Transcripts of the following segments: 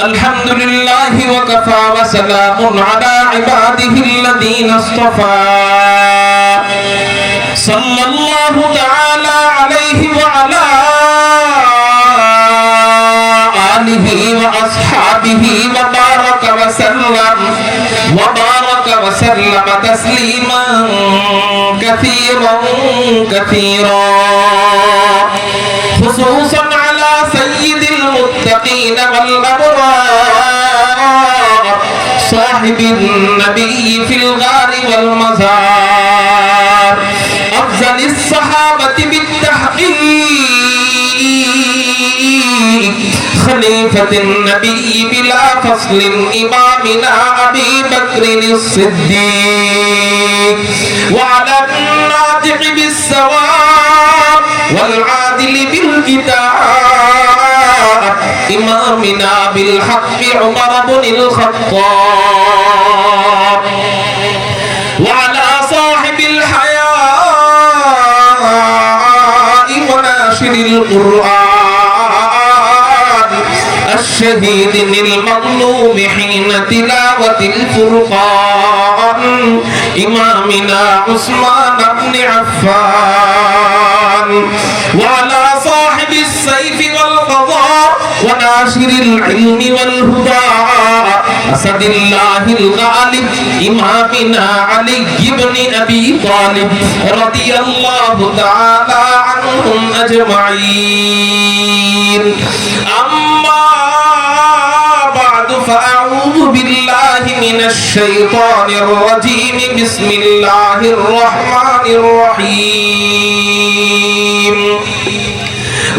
الحمد لله وكفى وسلام على عباده الذين اصطفى صلى الله تعالى عليه وعلى آله وأصحابه وبارك وسلم تسليما كثيرا خصوصا على سيد المتقين والأبرار صاحب النبي في الغار والمزار أفضل الصحابة بالتحقيق خليفة النبي بلا فصل إمامنا أبي بكر الصديق وعلى الناطق بالصواب والعادل بالكتاب إمامنا بالحق عمر بن الخطاب وعلى صاحب الحياء وناشر القرآن الشهيد المظلوم حين تلاوة الفرقان إمامنا عثمان بن عفان وعلى صاحب السيف والقضاء وناشر العلم والهدى أسد الله الغالب إمامنا علي بن أبي طالب رضي الله تعالى عنهم أجمعين أما بعد فأعوذ بالله من الشيطان الرجيم بسم الله الرحمن الرحيم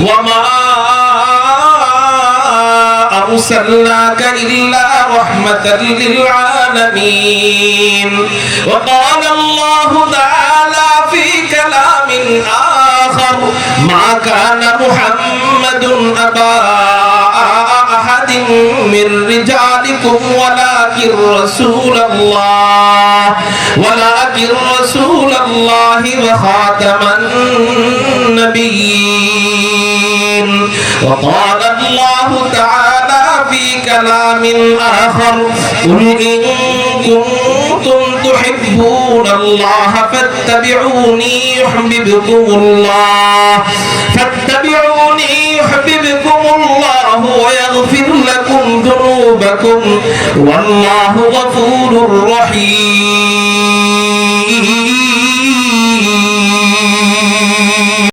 وما أرسلناك إلا رحمة للعالمين وقال الله تعالى في كلام آخر ما كان محمد أبا أحد من رجالكم ولكن رسول الله وخاتم النبيين وقال الله تعالى في كلام آخر قل إن كنتم تحبون الله فاتبعوني يحببكم الله ويغفر لكم ذنوبكم والله غفور رحيم